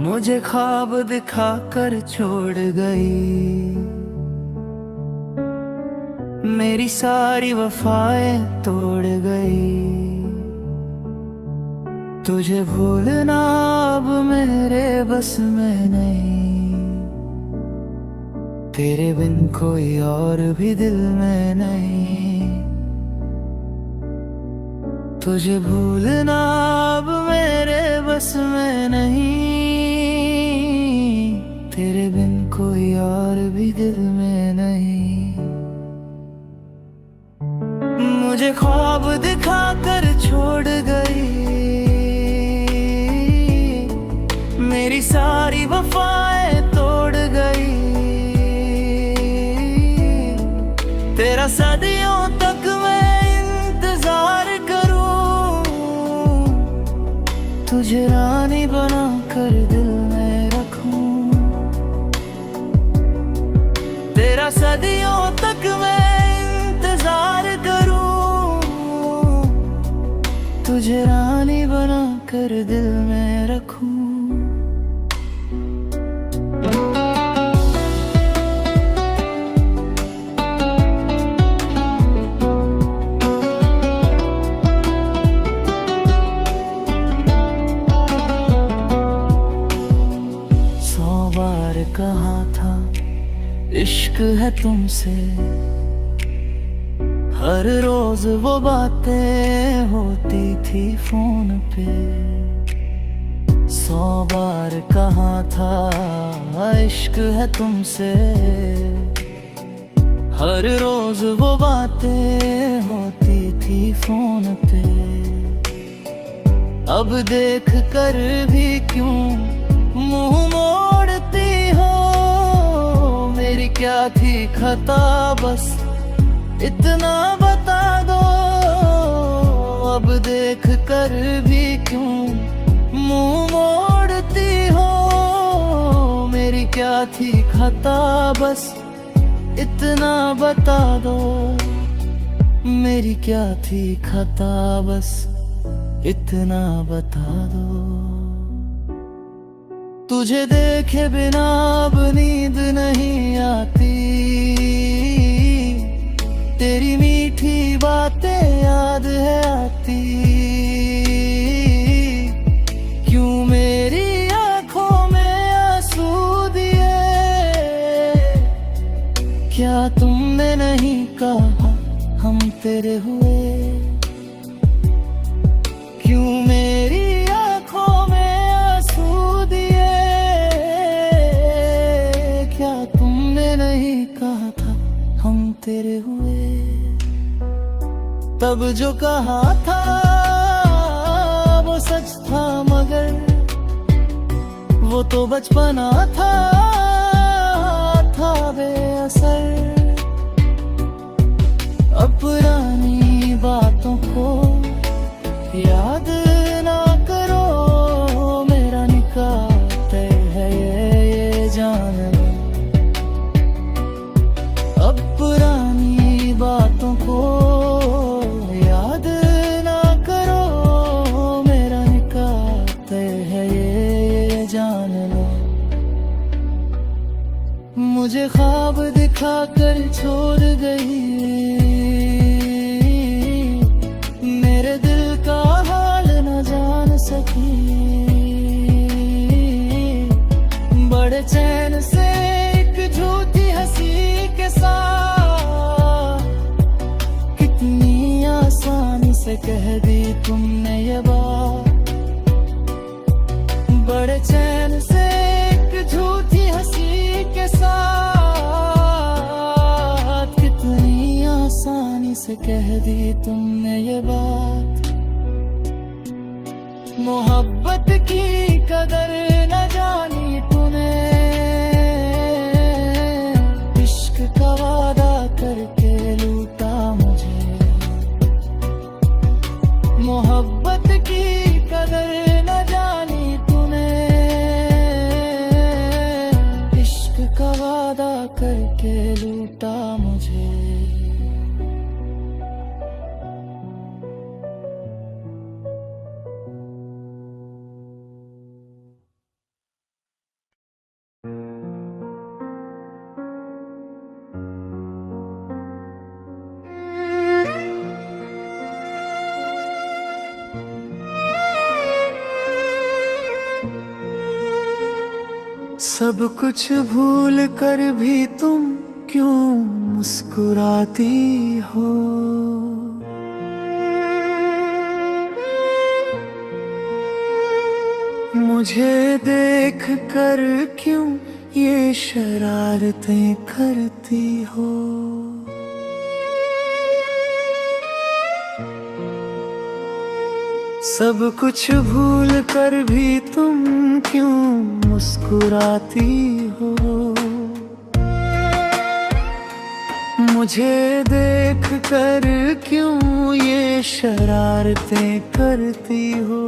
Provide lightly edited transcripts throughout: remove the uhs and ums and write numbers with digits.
मुझे ख्वाब दिखा कर छोड़ गई, मेरी सारी वफाएं तोड़ गई। तुझे भूलना अब मेरे बस में नहीं, तेरे बिन कोई और भी दिल में नहीं। तुझे भूलना अब मेरे बस में नहीं, तेरे बिन कोई और भी दिल में नहीं। मुझे ख्वाब दिखा कर छोड़ गई, मेरी सारी वफाएं तोड़ गई। तेरा सदियों तक मैं इंतजार करूं, तुझे रानी बना कर दिल में रखूं। तेरा सदियों तक मैं इंतजार करूं, तुझे रानी बना कर दिल में रखूं। कहा था इश्क है तुमसे, हर रोज वो बातें होती थी फोन पे। 100 बार कहा था इश्क है तुमसे, हर रोज वो बातें होती थी फोन पे। अब देख कर भी क्यों मुंह मोड़ती हो, मेरी क्या थी खता बस इतना बता दो। अब देख कर भी क्यों मुंह मोड़ती हो, मेरी क्या थी खता बस इतना बता दो। मेरी क्या थी खता बस इतना बता दो। तुझे देखे बिना अब नींद नहीं आती, तेरी मीठी बातें याद है आती। क्यों मेरी आंखों में आंसू दिए, क्या तुमने नहीं कहा हम तेरे हुए। क्यों मेरी आंखों में आंसू दिए, क्या तुमने नहीं कहा था हम तेरे हुए। तब जो कहा था वो सच था, मगर वो तो बचपना था बेअसर। अब पुरानी बातों को याद ना करो, मेरा निकाह तय है ये जान लो। अब पुरानी बातों को याद ना करो, मेरा निकाह तय है ये जान लो। मुझे ख्वाब दिखा कर छोड़ गई, मेरे दिल का हाल न जान सकी। बड़े चैन से एक झूठी हंसी के साथ, कितनी आसानी से कह दी तुमने ये बात। बड़े चैन से एक झूठी हंसी के साथ, कितनी आसानी से कह दी तुमने ये बात। मोहब्बत की कदर न जानी तूने, इश्क का वादा करके लूटा मुझे। मोहब्बत की कदर न जानी तूने, इश्क का वादा करके लूटा मुझे। सब कुछ भूल कर भी तुम क्यों मुस्कुराती हो? मुझे देख कर क्यों ये शरारतें करती हो? सब कुछ भूल कर भी तुम क्यों मुस्कुराती हो? मुझे देख कर क्यों ये शरारतें करती हो?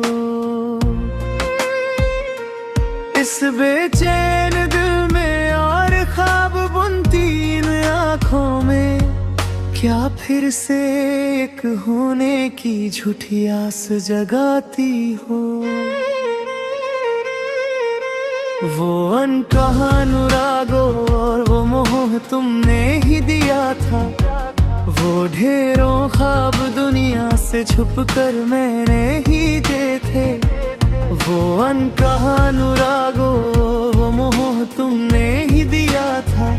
इस बेचैन दिल में और ख्वाब बुनती इन आँखों में क्या फिर से एक होने की झूठी आस जगाती हो? वो अनकहा अनुरागो और वो मोह तुमने ही दिया था, वो ढेरों ख्वाब दुनिया से छुप कर मैंने ही दे थे। वो अनकहा अनुरागो वो मोह तुमने ही दिया था,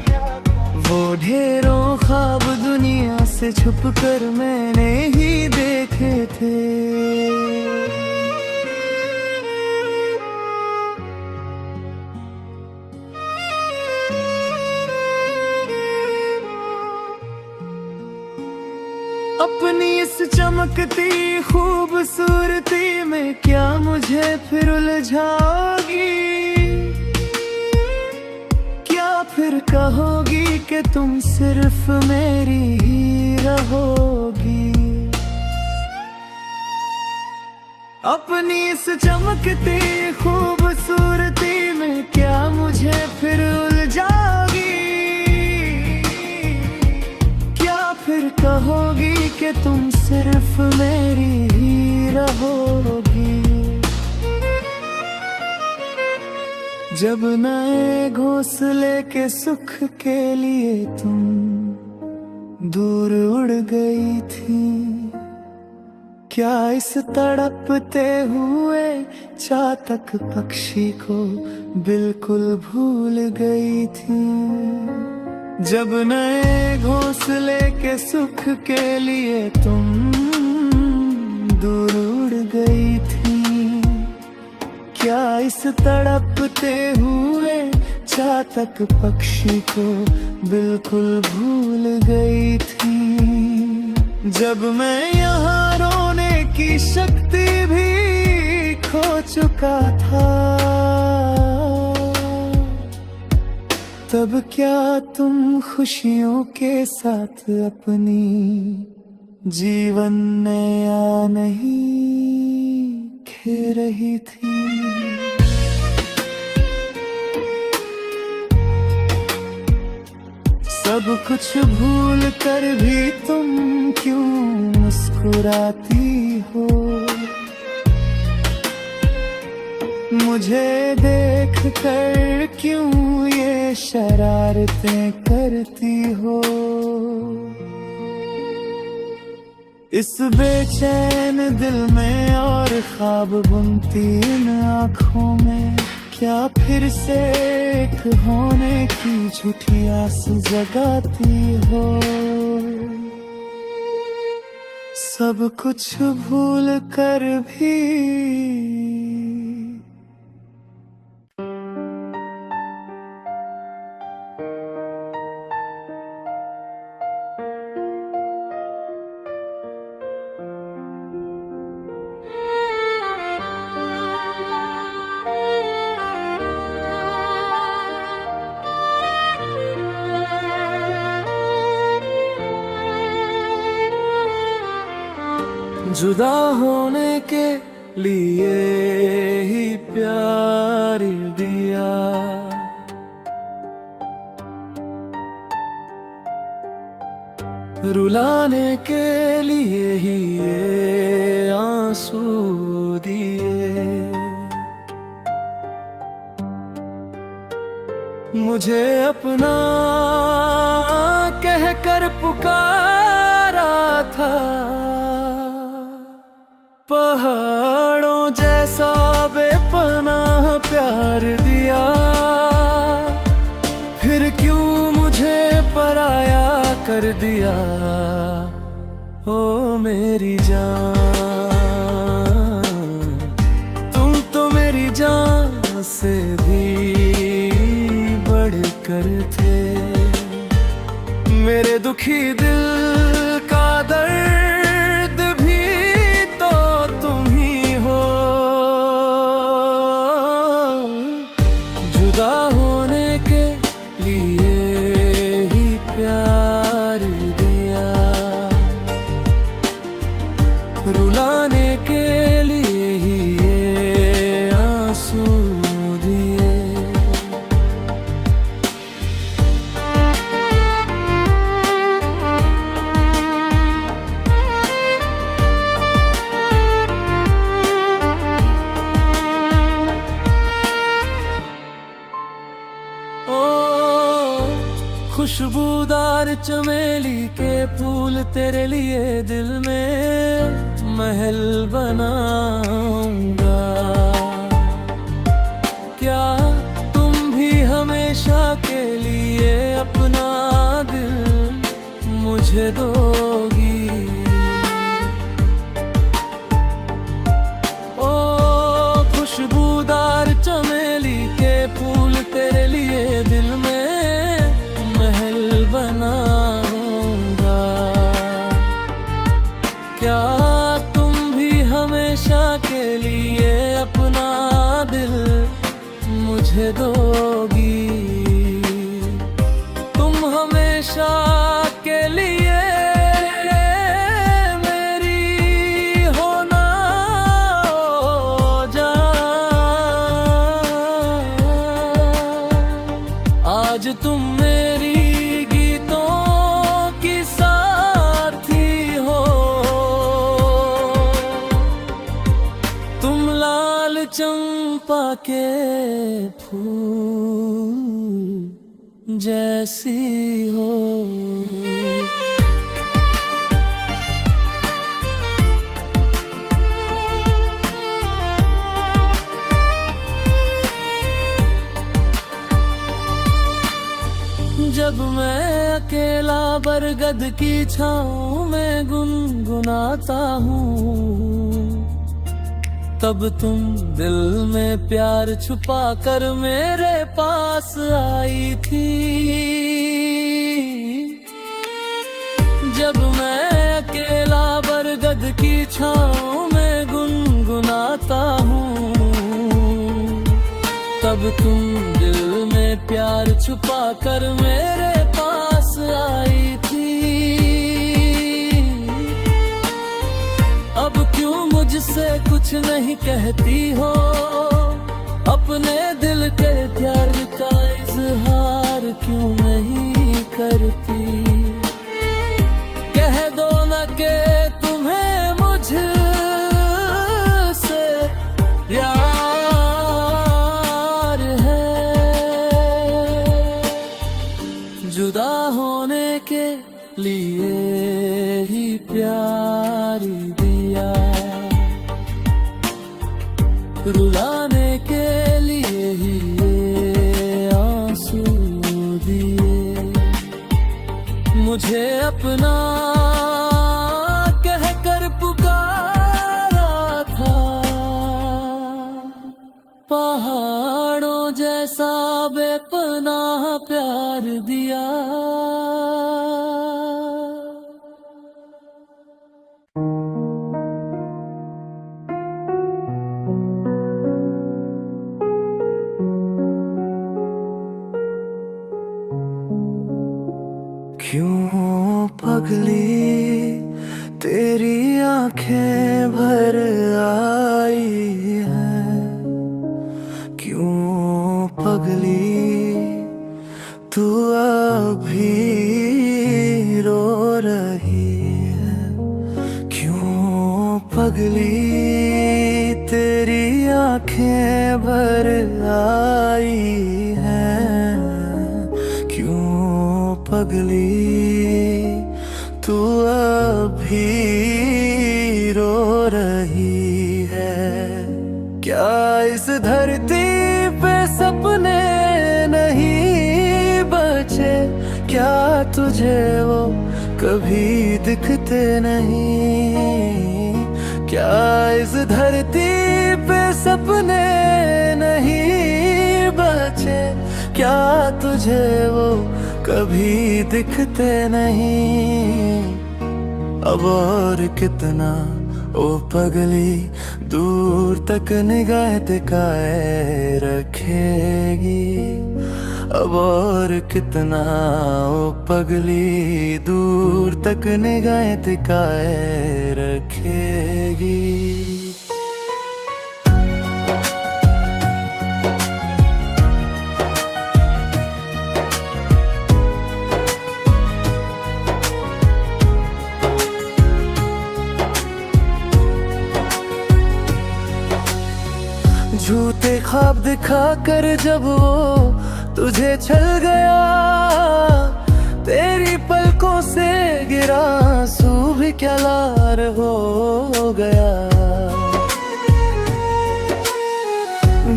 वो ढेरों ख्वाब दुनिया से छुप कर मैंने ही देखे थे। अपनी इस चमकती खूबसूरती में क्या मुझे फिर उलझाओगी? क्या फिर कहोगी कि तुम सिर्फ मेरी ही रहोगी? अपनी इस चमकती खूबसूरती में क्या मुझे फिर उलझाओगी? क्या फिर कहोगी कि तुम सिर्फ मेरी ही रहोगी? जब नए घोंसले के सुख के लिए तुम दूर उड़ गई थी, क्या इस तड़पते हुए चातक पक्षी को बिल्कुल भूल गई थी? जब नए घोंसले के सुख के लिए तुम दूर उड़ गई थी, क्या इस तड़पते हुए चातक पक्षी को बिल्कुल भूल गई थी? जब मैं यहाँ रोने की शक्ति भी खो चुका था, तब क्या तुम खुशियों के साथ अपनी जीवन नया नहीं खे रही थी? सब कुछ भूल कर भी तुम क्यों मुस्कुराती हो? मुझे देख कर क्यों ये शरारतें करती हो? इस बेचैन दिल में और ख्वाब बुनती इन आँखों में क्या फिर से एक होने की झूठी आस जगाती हो? सब कुछ भूल कर भी जुदा होने के लिए ही प्यार दिया, रुलाने के लिए ही ये आंसू दिए। मुझे अपना कहकर पुकारा था, पहाड़ों जैसा बेपनाह प्यार दिया। कर दिया। ओ मेरी जान, तुम तो मेरी जान से भी बढ़कर थे। मेरे दुखी दिल का दर्द भी तो तुम ही हो। जुदा होने के लिए ही प्यार दिया, रुलाने के लिए ही ये आंसू दिए। खुशबूदार चमेली के फूल तेरे लिए दिल में महल बनाऊंगा। क्या तुम भी हमेशा के लिए अपना दिल मुझे दोगी? ओ खुशबूदार चमेली के फूल तेरे लिए दिल में बनाऊंगा। क्या तुम भी हमेशा के लिए अपना दिल मुझे दोगी? तुम हमेशा के लिए मेरी होना जा। आज तुम मेरी चंपा के फूल जैसी हो। जब मैं अकेला बरगद की छाँव में गुनगुनाता हूँ, तब तुम दिल में प्यार छुपा कर मेरे पास आई थी। जब मैं अकेला बरगद की छाँव में गुनगुनाता हूँ, तब तुम दिल में प्यार छुपा कर मेरे पास आई थी। अब क्यों मुझसे कुछ नहीं कहती हो? अपने दिल के प्यार का इजहार क्यों नहीं करती? कह दो न कि तुम्हें मुझसे प्यार है। जुदा होने के लिए ही प्यार दिया, रुलाने के लिए ही ये आंसू दिए। मुझे अपना कहकर पुकारा था, पहाड़ों जैसा बेपनाह प्यार दिया। क्यों पगली तेरी आंखें भर आई हैं? क्यों पगली तू अभी रो रही है? क्यों पगली तेरी आंखें भर आई हैं? क्यों पगली तू अभी रो रही है? क्या इस धरती पे सपने नहीं बचे? क्या तुझे वो कभी दिखते नहीं? क्या इस धरती पे सपने नहीं बचे? क्या तुझे वो कभी दिखते नहीं? अब और कितना ओ पगली दूर तक निगाह टिकाए रखेगी? अब और कितना ओ पगली दूर तक निगाह टिकाए रखेगी? झूठे ख्वाब दिखा कर जब वो तुझे छल गया, तेरी पलकों से गिरा आंसू भी क्या लार हो गया।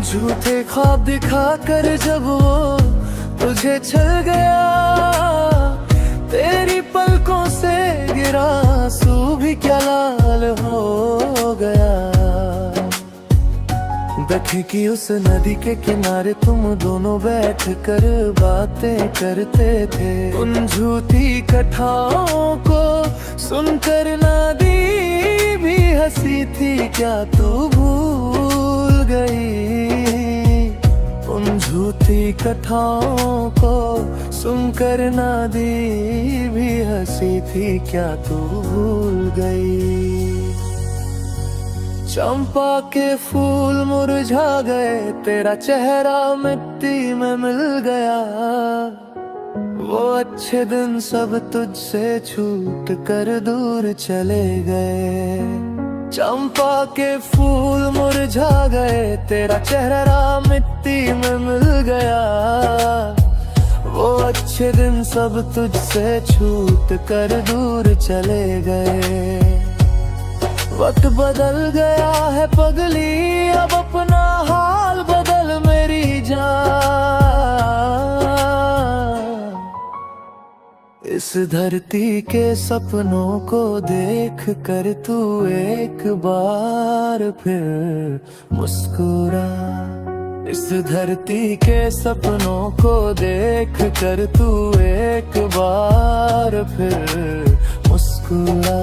झूठे ख्वाब दिखा कर जब वो तुझे छल गया, तेरी पलकों से गिरा आंसू भी क्या लाल हो गया। बैठे की उस नदी के किनारे तुम दोनों बैठ कर बातें करते थे। उन झूठी कथाओं को सुनकर नादी भी हंसी थी, क्या तू भूल गई? उन झूठी कथाओं को सुनकर नादी भी हंसी थी, क्या तू भूल गई? चंपा के फूल मुरझा गए, तेरा चेहरा मिट्टी में मिल गया। वो अच्छे दिन सब तुझसे छूट कर दूर चले गए। चंपा के फूल मुरझा गए, तेरा चेहरा मिट्टी में मिल गया। वो अच्छे दिन सब तुझसे छूट कर दूर चले गए। वक्त बदल गया है पगली, अब अपना हाल बदल मेरी जान। इस धरती के सपनों को देख कर तू एक बार फिर मुस्कुरा। इस धरती के सपनों को देख कर तू एक बार फिर मुस्कुरा।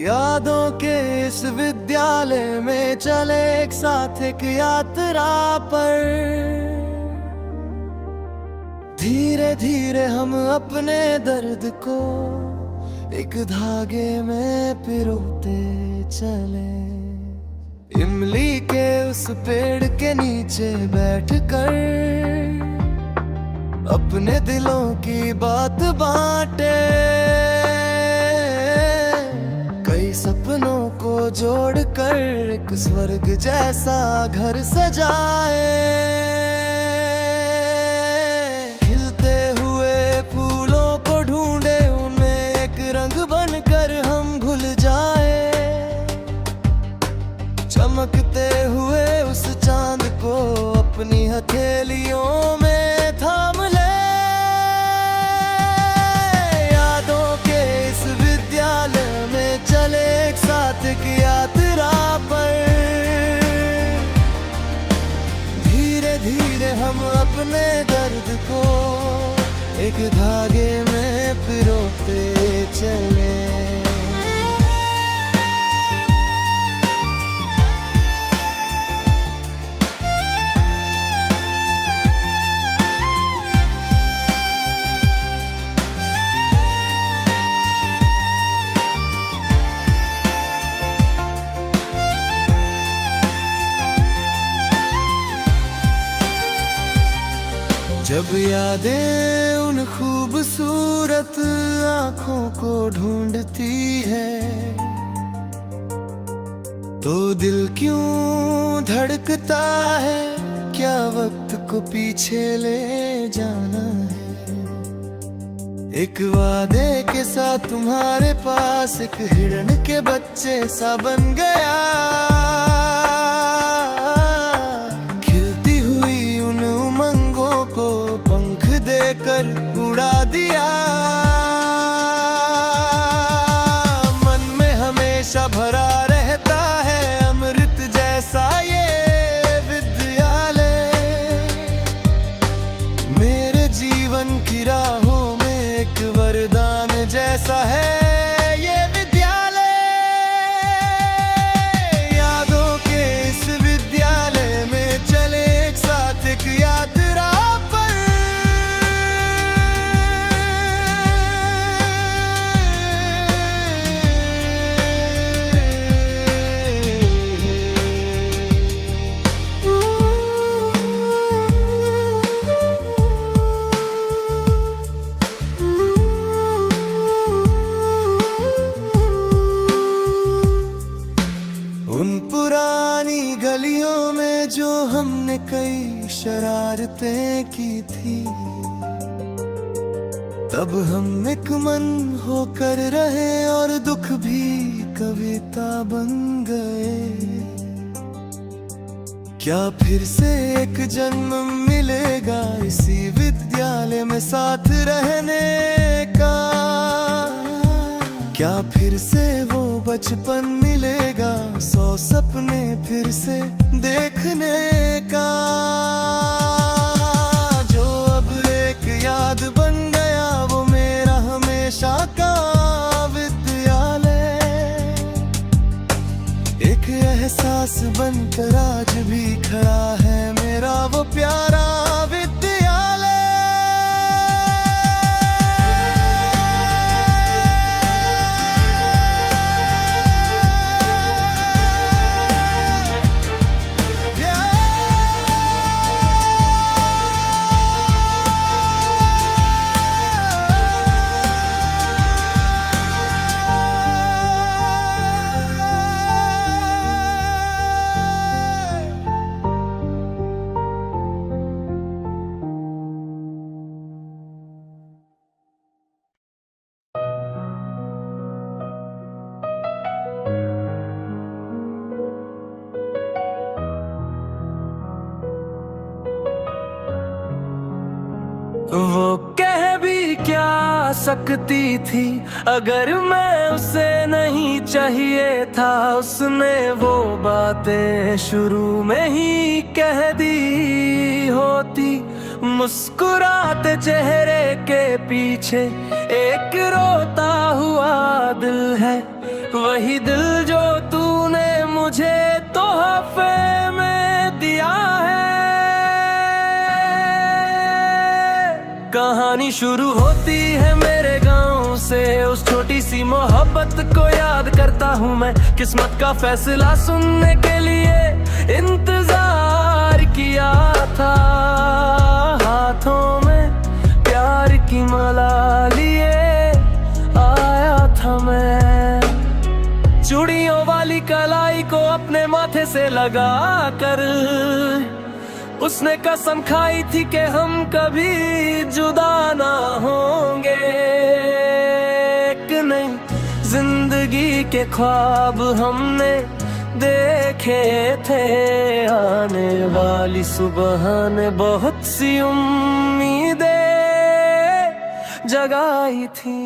यादों के इस विद्यालय में चले एक साथ एक यात्रा पर। धीरे धीरे हम अपने दर्द को एक धागे में पिरोते चले। इमली के उस पेड़ के नीचे बैठकर अपने दिलों की बात बांटे। कई सपनों को जोड़कर एक स्वर्ग जैसा घर सजाए। खिलते हुए फूलों को ढूंढे, उन्हें एक रंग बनकर हम भूल जाए। चमकते हुए उस चांद को अपनी हथेलियों में थाम ले। यादों के इस विद्यालय में चले एक साथ एक यात्रा पर। धीरे धीरे हम अपने दर्द को एक धागे में पिरोते चले। जब यादें उन खूबसूरत आँखों को ढूंढती है, तो दिल क्यों धड़कता है? क्या वक्त को पीछे ले जाना है? एक वादे के साथ तुम्हारे पास एक हिरण के बच्चे सा बन गया, खिलती हुई उन उमंगों को पंख देकर उड़ा दिया। मन में हमेशा भरा रहता है अमृत जैसा ये विद्यालय, मेरे जीवन की राहों एक वरदान जैसा है ये विद्यालय। यादों के इस विद्यालय में चले एक साथ एक यात्रा पर। उन पुरानी गलियों में जो हमने कई शरारतें की थी, तब हम एक मन होकर रहे और दुख भी कविता बन गए। क्या फिर से एक जन्म मिलेगा इसी विद्यालय में साथ रहने का? क्या फिर से वो बचपन मिलेगा, 100 सपने फिर से देखने का? जो अब एक याद बन गया वो मेरा हमेशा का विद्यालय, एक एहसास बनकर आज भी खड़ा है मेरा वो प्यारा विद्यालय। वो कह भी क्या सकती थी अगर मैं उसे नहीं चाहिए था, उसने वो बातें शुरू में ही कह दी होती। मुस्कुराते चेहरे के पीछे एक रोता हुआ दिल है, वही दिल जो तूने मुझे तोहफे में दिया है। कहानी शुरू होती है मेरे गांव से, उस छोटी सी मोहब्बत को याद करता हूँ मैं। किस्मत का फैसला सुनने के लिए इंतजार किया था, हाथों में प्यार की माला लिए आया था मैं। चूड़ियों वाली कलाई को अपने माथे से लगा कर उसने कसम खाई थी कि हम कभी जुदा ना होंगे। कि नहीं जिंदगी के ख्वाब हमने देखे थे, आने वाली सुबह ने बहुत सी उम्मीदें जगाई थी।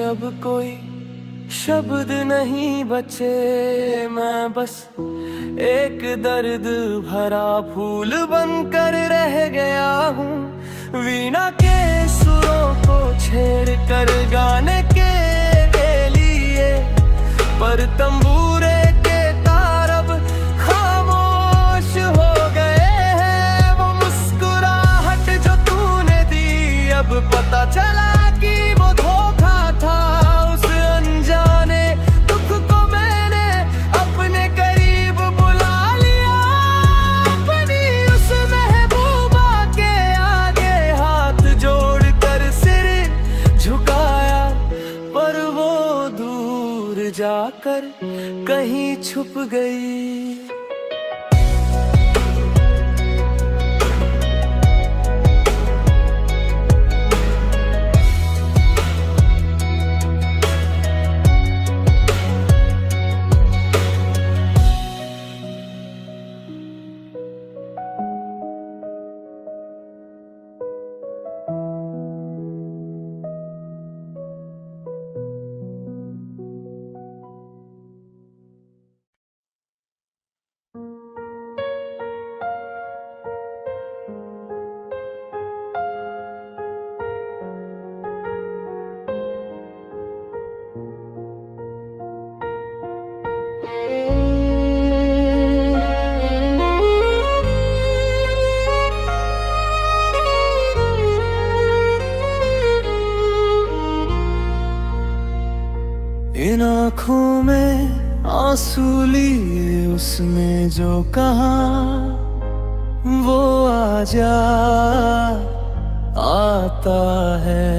अब कोई शब्द नहीं बचे, मैं बस एक दर्द भरा फूल बनकर रह गया हूँ। वीणा के सुरों को छेड़ कर गाने के लिए, पर तंबूरे के तारब खामोश हो गए हैं। वो मुस्कुराहट जो तूने दी, अब पता चला कि वो धोखा था। उस अनजाने दुख को मैंने अपने करीब बुला लिया, अपनी उस महबूबा के आगे हाथ जोड़कर सिर झुकाया, पर वो दूर जाकर कहीं छुप गई। इन आँखों में आंसू लिए उसने जो कहा, वो आजा आता है।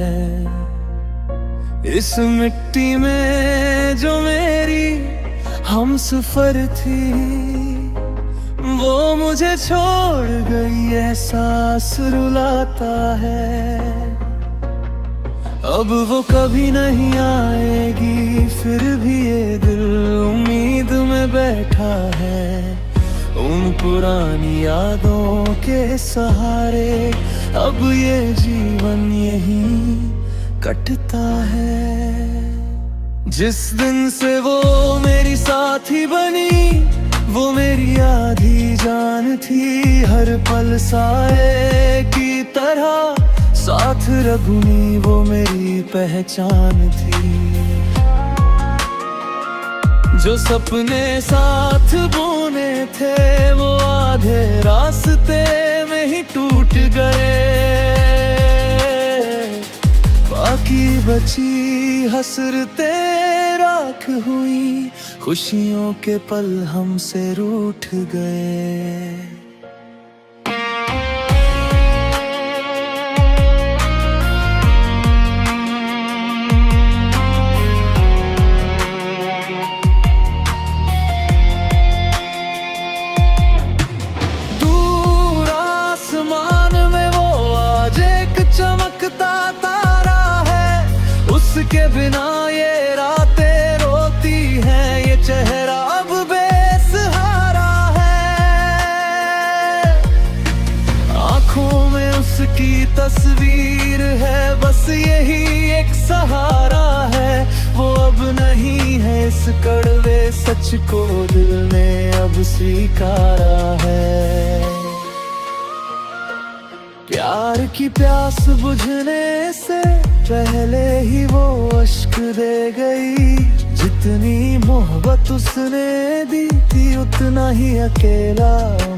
इस मिट्टी में जो मेरी हमसफर थी, वो मुझे छोड़ गई, एहसास रुलाता है। अब वो कभी नहीं आएगी, फिर भी ये दिल उम्मीद में बैठा है। उन पुरानी यादों के सहारे अब ये जीवन यहीं कटता है। जिस दिन से वो मेरी साथी बनी, वो मेरी आधी जान थी। हर पल साए की तरह साथ रघुनी, वो मेरी पहचान थी। जो सपने साथ बुने थे, वो आधे रास्ते में ही टूट गए। बाकी बची हसरतें राख हुई, खुशियों के पल हमसे रूठ गए। चमकता तारा है, उसके बिना ये रातें रोती हैं। ये चेहरा अब बेसहारा है, आंखों में उसकी तस्वीर है। बस यही एक सहारा है, वो अब नहीं है। इस कड़वे सच को दिल ने अब स्वीकारा है। प्यार की प्यास बुझने से पहले ही वो अश्क दे गई। जितनी मोहब्बत उसने दी थी, उतना ही अकेला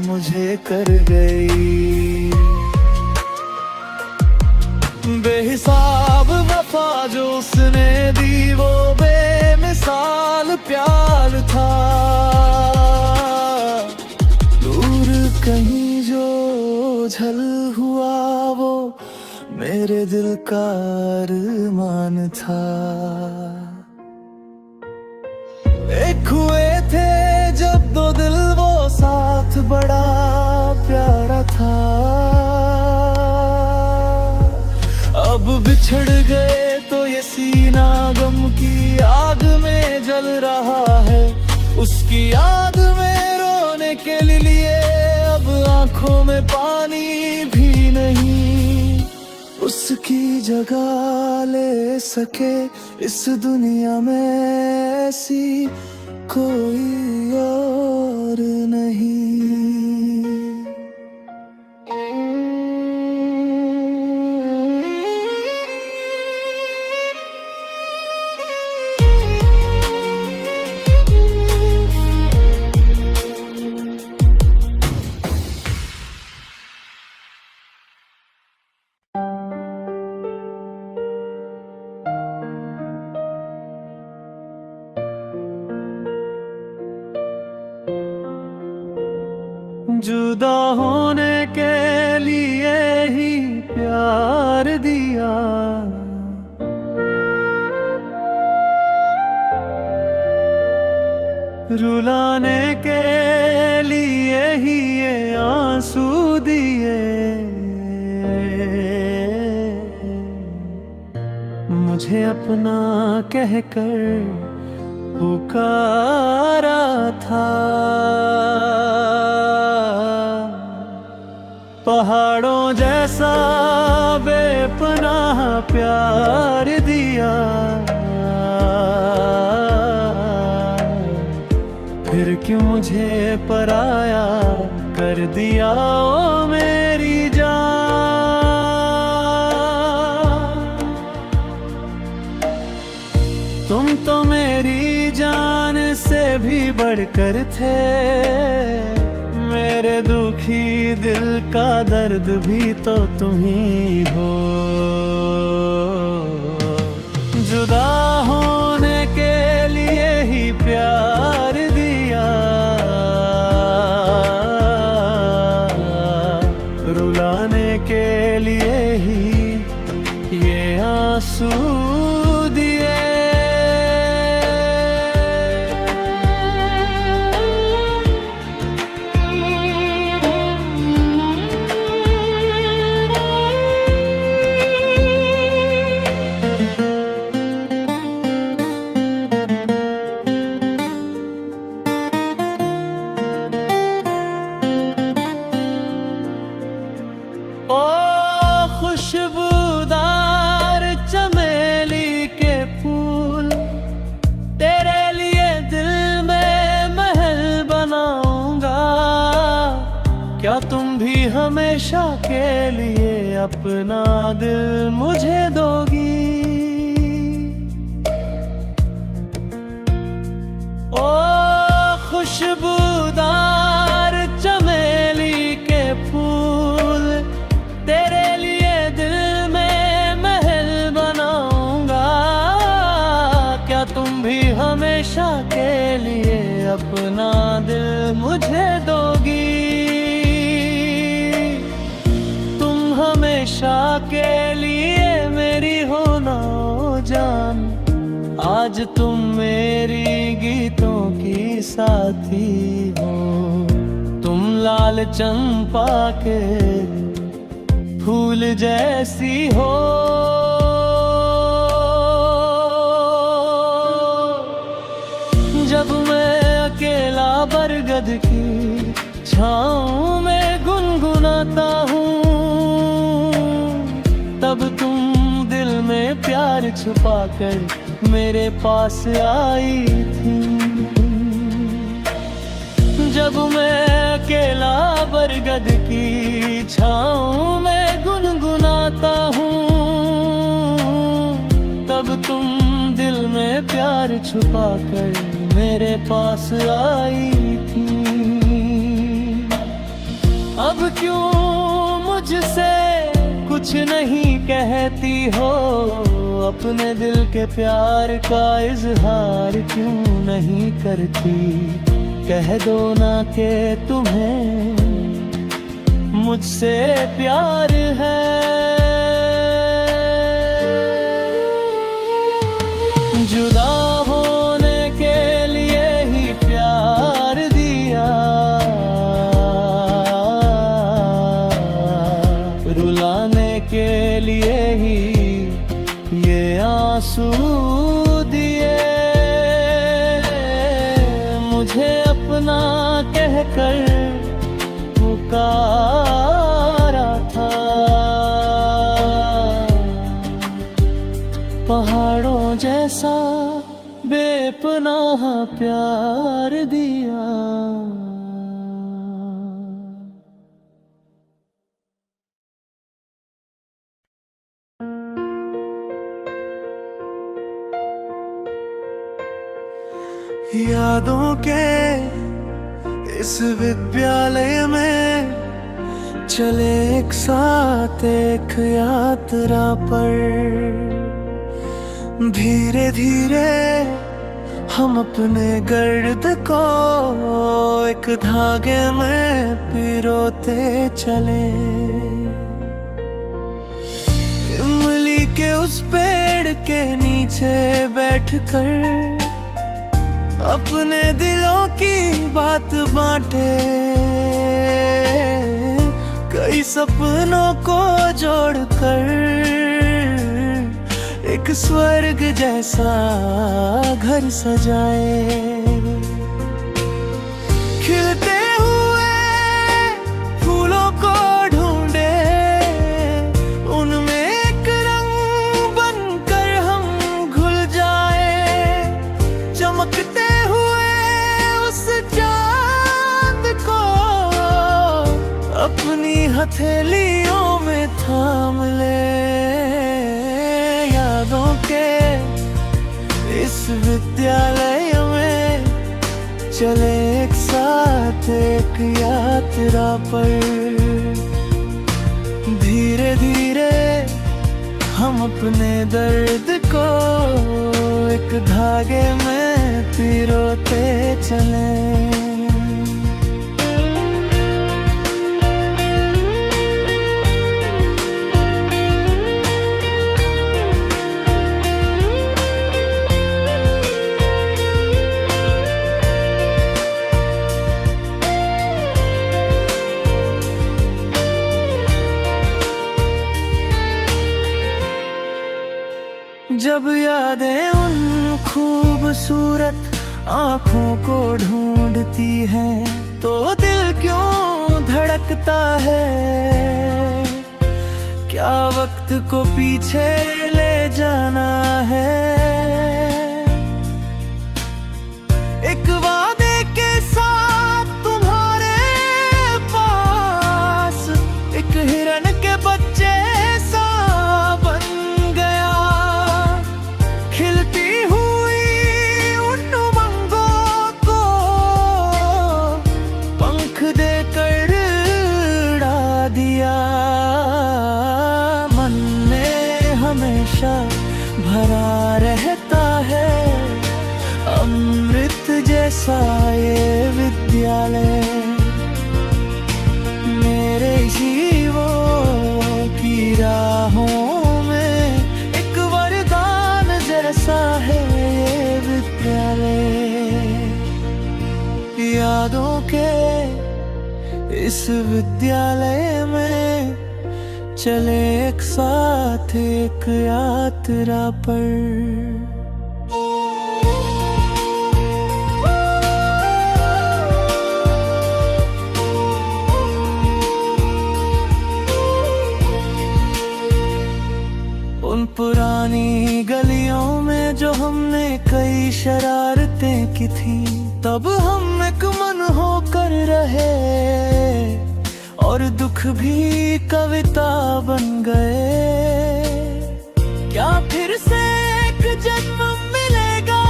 मुझे कर गई। बेहिसाब वफा जो उसने दी, वो बेमिसाल प्यार था। दूर कहीं जो झल हुआ, वो मेरे दिल का अरमान था। एक हुए थे जब दो दिल, वो साथ बड़ा प्यारा था। अब बिछड़ गए तो ये सीना गम की आग में जल रहा है। उसकी याद में रोने के लिए अब आंखों में पानी भी नहीं। उसकी जगह ले सके इस दुनिया में ऐसी कोई और नहीं। जुदा होने के लिए ही प्यार दिया, रुलाने के लिए ही ये आंसू दिए। मुझे अपना कहकर पुकारा था, पहाड़ों जैसा बेपनाह प्यार दिया, फिर क्यों मुझे पराया कर दिया ओ मेरी जान। तुम तो मेरी जान से भी बढ़कर थे, मेरे दुखी दिल का दर्द भी तो तुम ही हो। जुदा होने के लिए ही प्यार दिया, रुलाने के लिए ही ये आंसू दिए। खुशबूदार चमेली के फूल, तेरे लिए दिल में महल बनाऊंगा। क्या तुम भी हमेशा के लिए अपना दिल मुझे दोगी? ओ खुशबूदार चमेली के फूल, तेरे लिए दिल में महल बनाऊंगा। क्या तुम भी हमेशा के लिए अपना दिल मुझे दोगी? तुम हमेशा के लिए मेरी हो ना जान, आज तुम मेरी गीतों की साथी हो। तुम लाल चंपा के फूल जैसी हो। जब मैं अकेला बरगद की छाँव में गुनगुनाता हूँ, तब तुम दिल में प्यार छुपाकर मेरे पास आई थी। जब मैं अकेला बरगद की छाँव में गुनगुनाता हूँ, तब तुम दिल में प्यार छुपाकर मेरे पास आई थी। अब क्यों मुझसे कुछ नहीं कहती हो? अपने दिल के प्यार का इजहार क्यों नहीं करती? कह दो ना कि तुम्हें मुझसे प्यार है। जुदा होने के लिए ही प्यार दिया, रुलाने के लिए ही ये आंसू दिए। मुझे अपना कहकर पुकारा था, पहाड़ों जैसा बेपनाह प्यार दिया। यादों के इस विद्यालय में चले एक साथ एक यात्रा पर, धीरे धीरे हम अपने गर्द को एक धागे में पिरोते चले। इमली के उस पेड़ के नीचे बैठकर अपने दिलों की बात बांटे। कई सपनों को जोड़कर एक स्वर्ग जैसा घर सजाए। खिलते हुए फूलों को ढूंढे, उनमें एक रंग बनकर हम घुल जाए। चमकते हुए उस चांद को अपनी हथेलियों में थाम ले। यादों के इस विद्यालय में चले एक साथ एक यात्रा पर। धीरे धीरे हम अपने दर्द को एक धागे में पिरोते चले। जब यादें उन खूबसूरत आँखों को ढूंढती हैं तो दिल क्यों धड़कता है। क्या वक्त को पीछे ले जाना है। एक वादे के साथ तुम्हारे पास एक हिरन के बच्चे सा बन गया। खिलती हुई उन उमंगों को पंख देकर उड़ा दिया। मन में हमेशा भरा रहता है अमृत जैसा ये विद्यालय। मेरे जीवों की राहों में एक वरदान जैसा है ये विद्यालय। यादों के इस विद्यालय में चले एक साथ एक यात्रा पर। उन पुरानी गलियों में जो हमने कई शरारतें की थी, तब हम एक मन होकर रहे और दुख भी कविता बन गए। क्या फिर से एक जन्म मिलेगा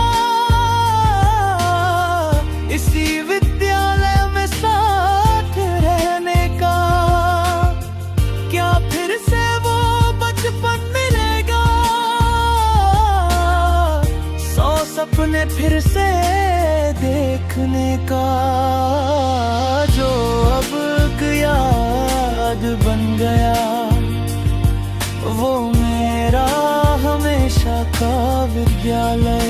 इसी विद्यालय में साथ रहने का। क्या फिर से वो बचपन मिलेगा, 100 सपने फिर से देखने का। जो अब याद बन गया वो मेरा हमेशा का विद्यालय।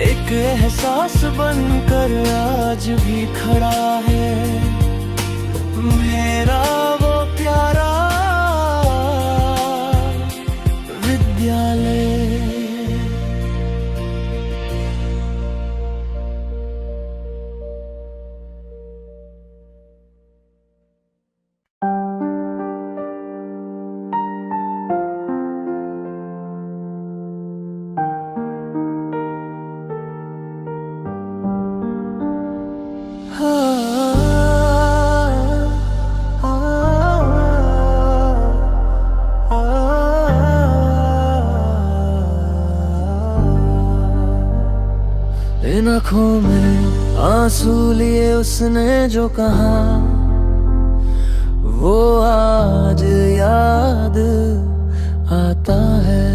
एक एहसास बनकर आज भी खड़ा है मेरा वो प्यारा विद्यालय। इन आँखों में आंसू लिए उसने जो कहा, वो आज याद आता है।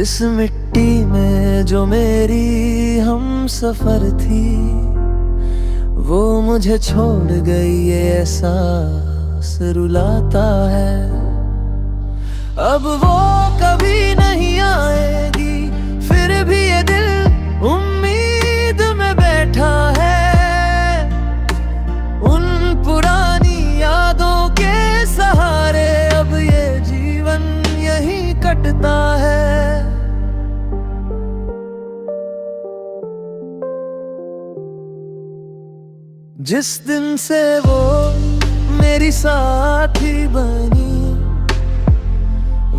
इस मिट्टी मिट्टी में जो मेरी हम सफर थी, वो मुझे छोड़ गई, ये एहसास रुलाता है। अब वो कभी नहीं आएगी, फिर भी ये दिल उम्मीद में बैठा है। उन पुरानी यादों के सहारे अब ये जीवन यही कटता है। जिस दिन से वो मेरी साथी बनी,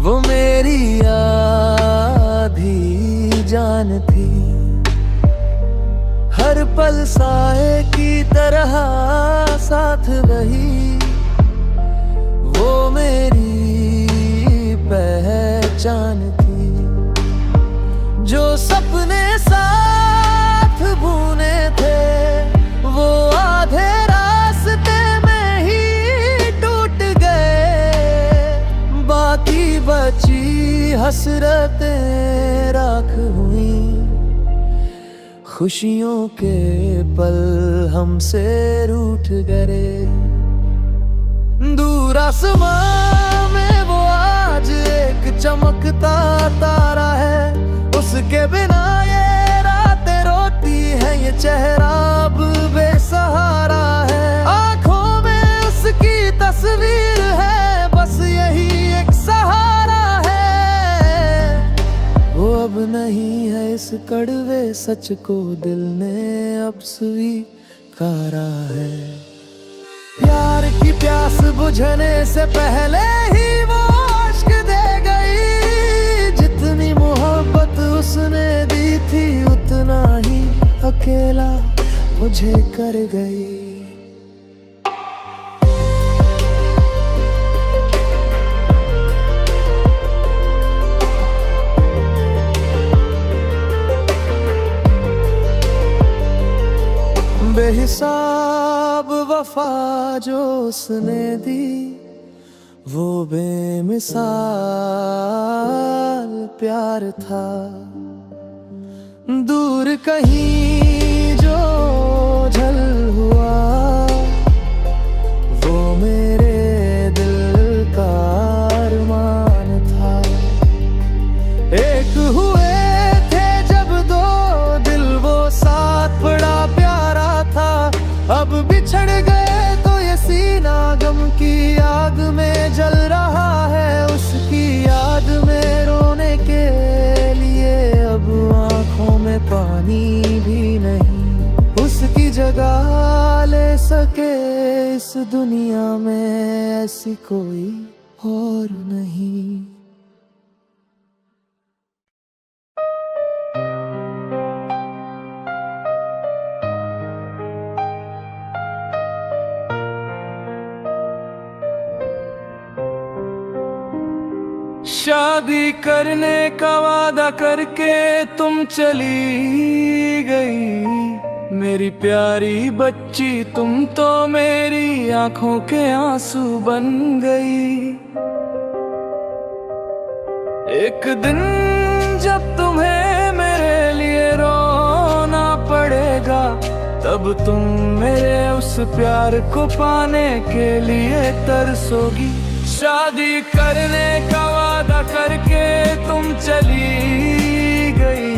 वो मेरी आधी जान थी। हर पल साए की तरह साथ रही, वो मेरी पहचान थी। जो सपने साथ बुने थे, वो आधे रास्ते में ही टूट गए। बाकी बची हसरतें राख हुई, खुशियों के पल हमसे रूठ गए। दूर आसमां में वो आज एक चमकता तारा है, उसके बिना ये रातें रोती है, ये चेहरा अब बेसहारा है। आंखों में उसकी तस्वीर है, बस यही एक सहारा है। वो अब नहीं है, इस कड़वे सच को दिल ने अब स्वीकारा है। प्यार की प्यास बुझने से पहले ही वो अश्क दे गई। जितनी मोहब्बत उसने दी थी, उतना ही अकेला मुझे कर गई। बेहिसाब वफा जो उसने दी, वो बेमिसाल प्यार था। दूर कहीं जो झल हुआ, वो मेरे दिल का अरमान था। एक हुए थे जब दो दिल, वो साथ बड़ा प्यारा था। अब बिछड़ गए तो ये सीना गम की आग में जल रहा है। उसकी याद में रोने के लिए अब आंखों में पानी भी नहीं। उसकी जगह ले सके इस दुनिया में ऐसी कोई और नहीं। शादी करने का वादा करके तुम चली गई, मेरी प्यारी बच्ची तुम तो मेरी आंखों के आंसू बन गई। एक दिन जब तुम्हें मेरे लिए रोना पड़ेगा, तब तुम मेरे उस प्यार को पाने के लिए तरसोगी। शादी करने का वादा करके तुम चली गई,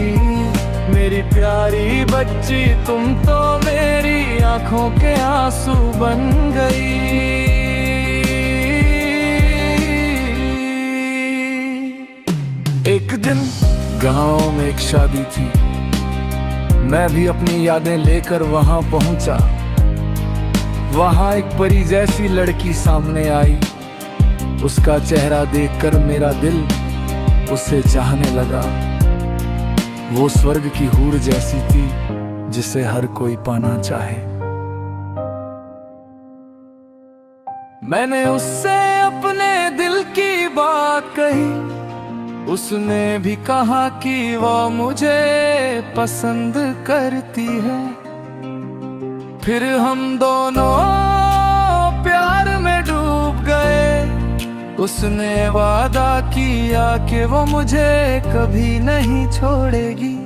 मेरी प्यारी बच्ची तुम तो मेरी आंखों के आंसू बन गई। एक दिन गांव में एक शादी थी, मैं भी अपनी यादें लेकर वहां पहुंचा। वहां एक परी जैसी लड़की सामने आई, उसका चेहरा देखकर मेरा दिल उससे चाहने लगा। वो स्वर्ग की हूर जैसी थी, जिसे हर कोई पाना चाहे। मैंने उससे अपने दिल की बात कही, उसने भी कहा कि वो मुझे पसंद करती है। फिर हम दोनों प्यार में डूब गए, उसने वादा किया कि वो मुझे कभी नहीं छोड़ेगी।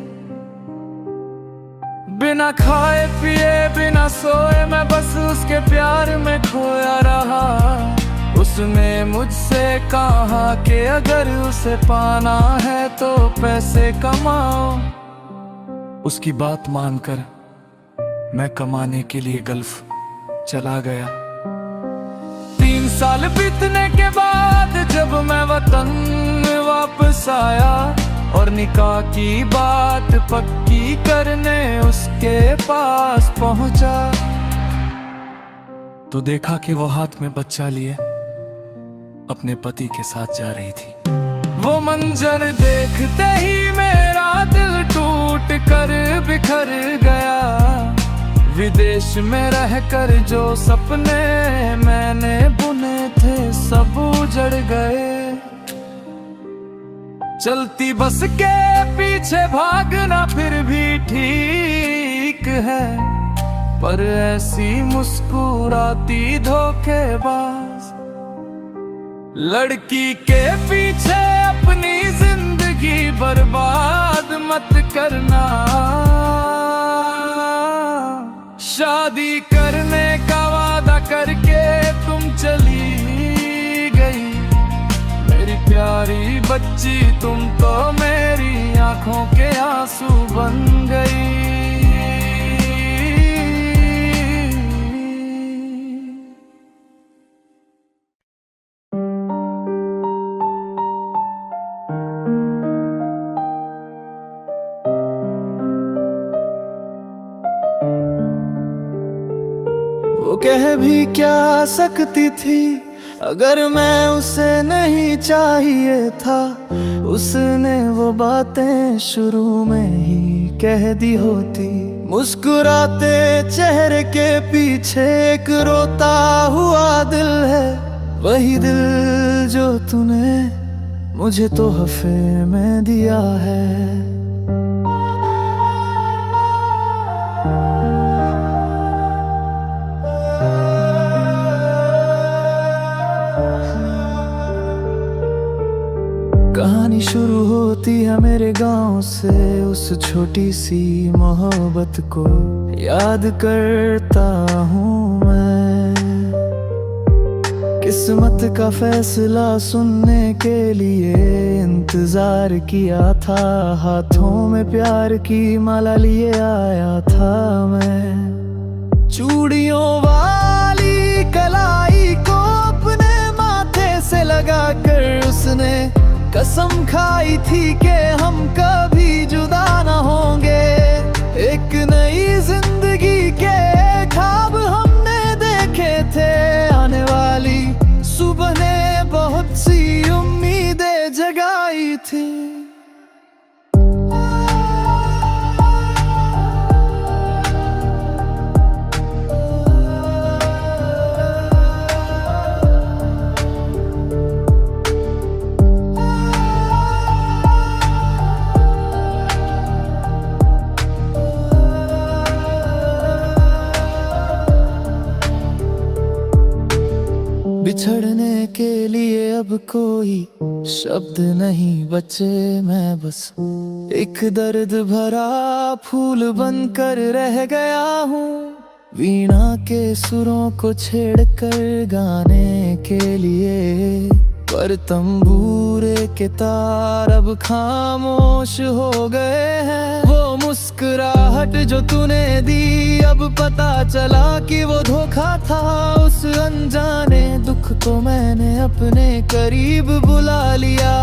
बिना खाए पिए बिना सोए मैं बस उसके प्यार में खोया रहा। उसने मुझसे कहा कि अगर उसे पाना है तो पैसे कमाओ। उसकी बात मानकर मैं कमाने के लिए गल्फ चला गया। 3 साल बीतने के बाद जब मैं वतन वापस आया और निकाह की बात पक्की करने उसके पास पहुंचा, तो देखा कि वो हाथ में बच्चा लिए अपने पति के साथ जा रही थी। वो मंजर देखते ही मेरा दिल टूट कर बिखर गया। विदेश में रहकर जो सपने मैंने बुने थे सब उजड़ गए। चलती बस के पीछे भागना फिर भी ठीक है, पर ऐसी मुस्कुराती धोखेबाज लड़की के पीछे अपनी जिंदगी बर्बाद मत करना। शादी करने का वादा करके तुम चली गई मेरी प्यारी बच्ची, तुम तो मेरी आंखों के आंसू बन गई। वो कह भी क्या सकती थी अगर मैं उसे नहीं चाहिए था। उसने वो बातें शुरू में ही कह दी होती। मुस्कुराते चेहरे के पीछे एक रोता हुआ दिल है, वही दिल जो तूने मुझे तोहफे में दिया है। कहानी शुरू होती है मेरे गांव से, उस छोटी सी मोहब्बत को याद करता हूँ मैं। किस्मत का फैसला सुनने के लिए इंतजार किया था, हाथों में प्यार की माला लिए आया था मैं। चूड़ियों वाली कलाई को अपने माथे से लगाकर उसने कसम खाई थी कि हम कभी जुदा न होंगे। एक नई जिंदगी के ख्वाब हमने देखे थे, आने वाली सुबह ने बहुत सी उम्मीदें जगाई थी। बिछड़ने के लिए अब कोई शब्द नहीं बचे, मैं बस एक दर्द भरा फूल बनकर रह गया हूँ। वीणा के सुरों को छेड़कर गाने के लिए, पर तंबूरे के तार अब खामोश हो गए हैं। वो मुस्कुराहट जो तूने दी अब पता चला कि वो धोखा था। उस अनजाने दुख को मैंने अपने करीब बुला लिया,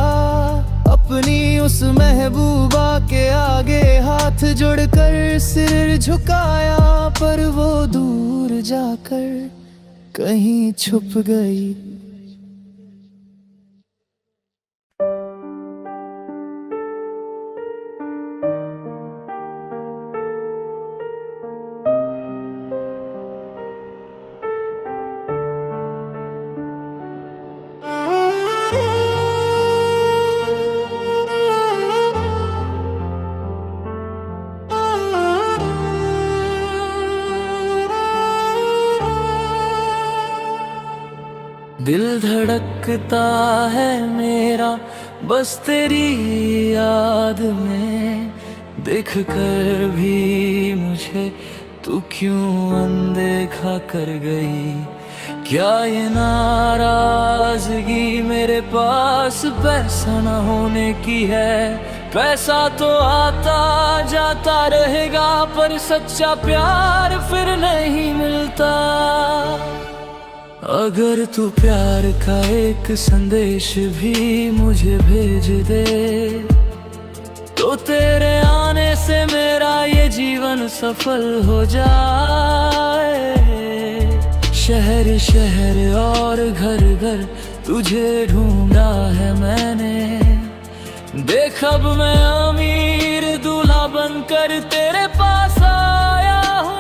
अपनी उस महबूबा के आगे हाथ जोड़कर सिर झुकाया। पर वो दूर जाकर कहीं छुप गई। दिल धड़कता है मेरा बस तेरी याद में, देख कर भी मुझे तू क्यों अनदेखा कर गई। क्या ये नाराजगी मेरे पास पैसा न होने की है? पैसा तो आता जाता रहेगा पर सच्चा प्यार फिर नहीं मिलता। अगर तू प्यार का एक संदेश भी मुझे भेज दे तो तेरे आने से मेरा ये जीवन सफल हो जाए। शहर शहर और घर घर तुझे ढूंढा है मैंने, देख अब मैं अमीर दूल्हा बनकर तेरे पास आया हूँ।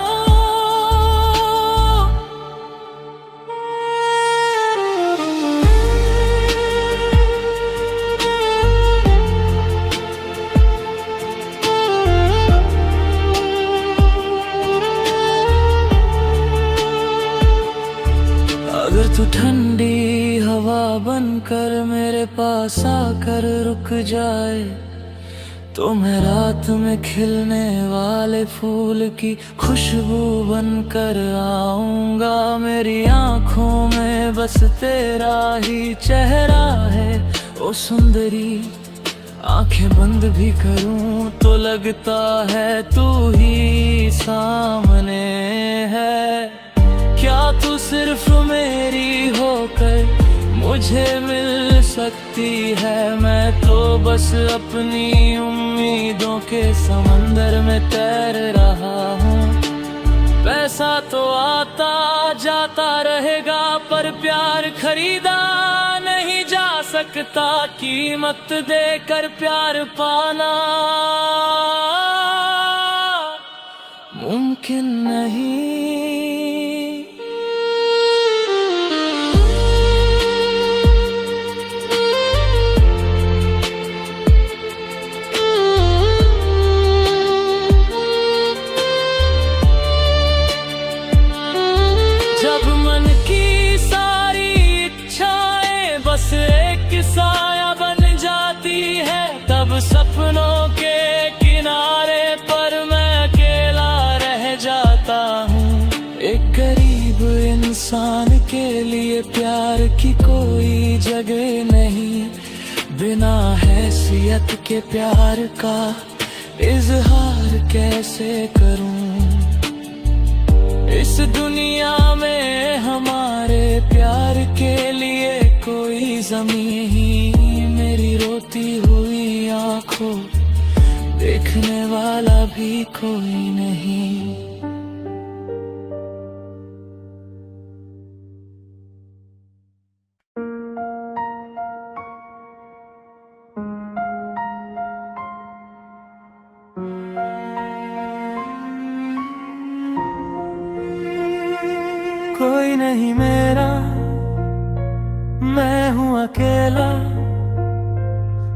अगर तू ठंडी हवा बनकर मेरे पास आकर रुक जाए तो मैं रात में खिलने वाले फूल की खुशबू बनकर आऊंगा। मेरी आंखों में बस तेरा ही चेहरा है ओ सुंदरी, आंखें बंद भी करूं तो लगता है तू ही सामने है। क्या तू सिर्फ मेरी होकर मुझे मिल सकती है? मैं तो बस अपनी उम्मीदों के समंदर में तैर रहा हूँ। पैसा तो आता जाता रहेगा पर प्यार खरीदा नहीं जा सकता। कीमत देकर प्यार पाना मुमकिन नहीं। जब मन की सारी इच्छाएं बस एक साया बन जाती है, तब सपनों के किनारे पर मैं अकेला रह जाता हूँ। एक गरीब इंसान के लिए प्यार की कोई जगह नहीं, बिना हैसियत के प्यार का इजहार कैसे करूँ। इस दुनिया में हमारे प्यार के लिए कोई ज़मीं ही मेरी रोती हुई आंखों देखने वाला भी कोई नहीं। कोई नहीं मेरा, मैं हूँ अकेला,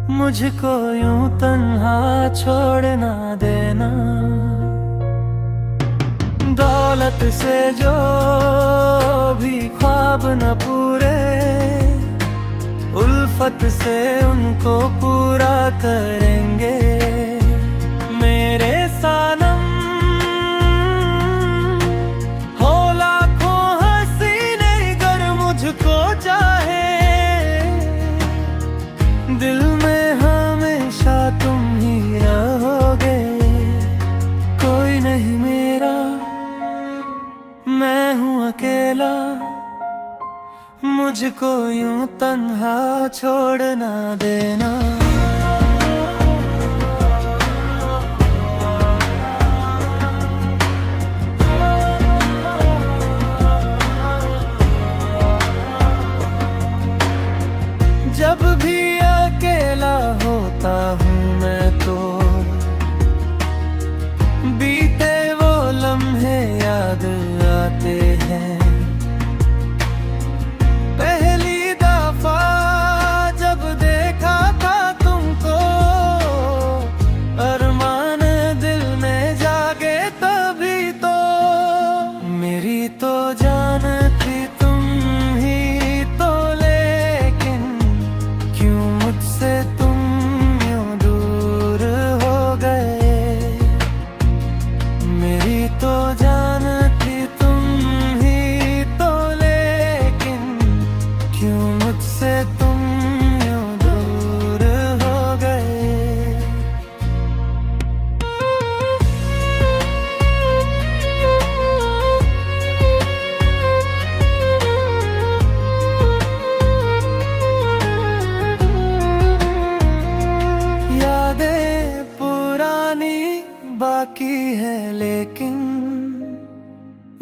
मुझको यूं तन्हा छोड़ ना देना। दौलत से जो भी ख्वाब न पूरे, उल्फत से उनको पूरा करेंगे। मेरे सानम मुझको चाहे, दिल में हमेशा तुम ही रहोगे। कोई नहीं मेरा, मैं हूँ अकेला, मुझको यूं तन्हा छोड़ ना देना। जब भी अकेला होता हूँ मैं तो बीते वो लम्हे याद आते हैं। पहली दफा जब देखा था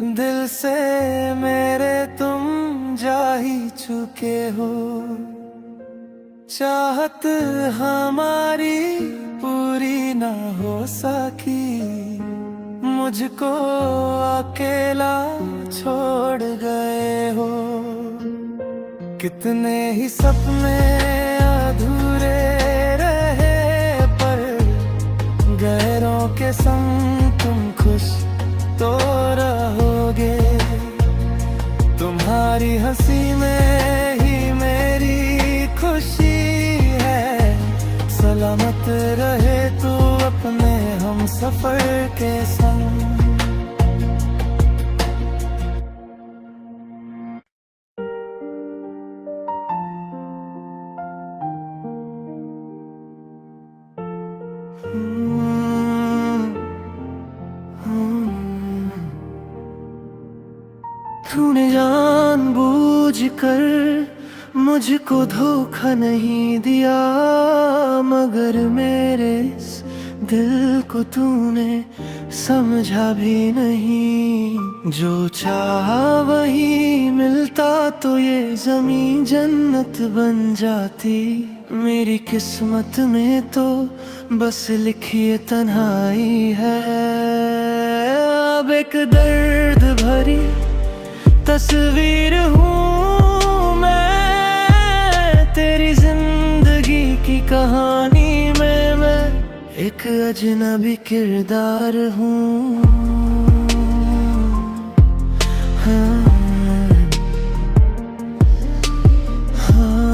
दिल से मेरे तुम जा ही चुके हो, चाहत हमारी पूरी ना हो सकी, मुझको अकेला छोड़ गए हो। कितने ही सपने अधूरे रहे, पर गैरों के संग तुम खुश तो रहोगे। तुम्हारी हंसी में ही मेरी खुशी है, सलामत रहे तू अपने हम सफर के संग। तूने जानबूझ कर मुझको धोखा नहीं दिया, मगर मेरे इस दिल को तूने समझा भी नहीं। जो चाहा वही मिलता तो ये ज़मीं जन्नत बन जाती, मेरी किस्मत में तो बस लिखी तन्हाई है। अब एक दर्द भरी तस्वीर हूँ मैं, तेरी जिंदगी की कहानी में मैं एक अजनबी किरदार हूँ। हाँ, हाँ,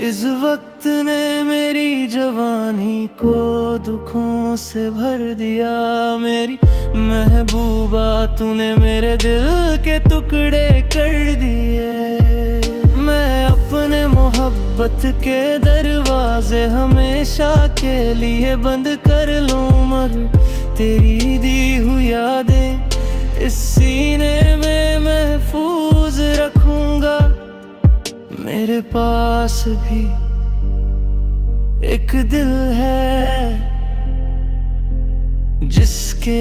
इस वक्त ने मेरी जवानी को दुखों से भर दिया, मेरी महबूबा तूने मेरे दिल के टुकड़े कर दिए। मैं अपने मोहब्बत के दरवाजे हमेशा के लिए बंद कर लूं, मगर तेरी दी हुई यादें इस सीने में महफूज रखूंगा। मेरे पास भी एक दिल है जिसके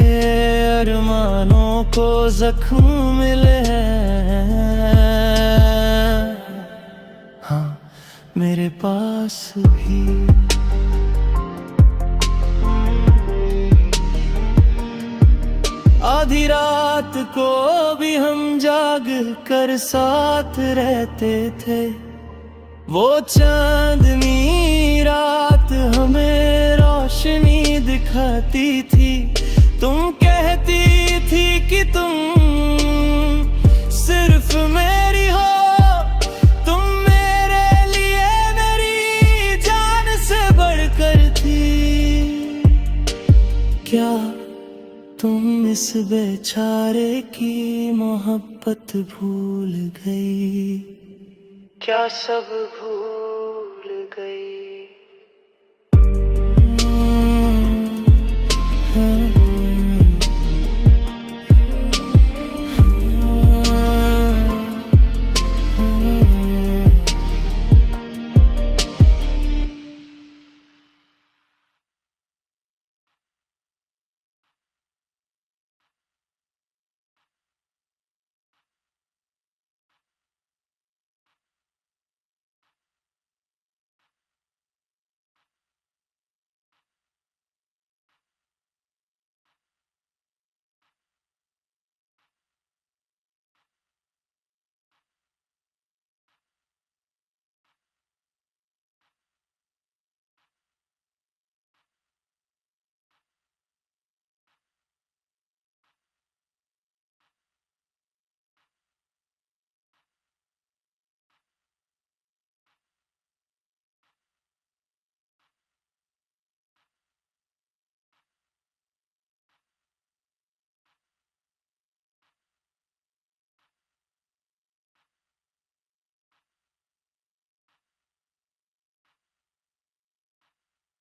अरमानों को जख्म मिले हैं। हाँ, मेरे पास भी आधी रात को भी हम जाग कर साथ रहते थे, वो चांदनी रात हमें रोशनी दिखाती थी। तुम कहती थी कि तुम सिर्फ मेरी हो, तुम मेरे लिए मेरी जान से बढ़कर थी। क्या तुम इस बेचारे की मोहब्बत भूल गई? क्या सब भूल गई?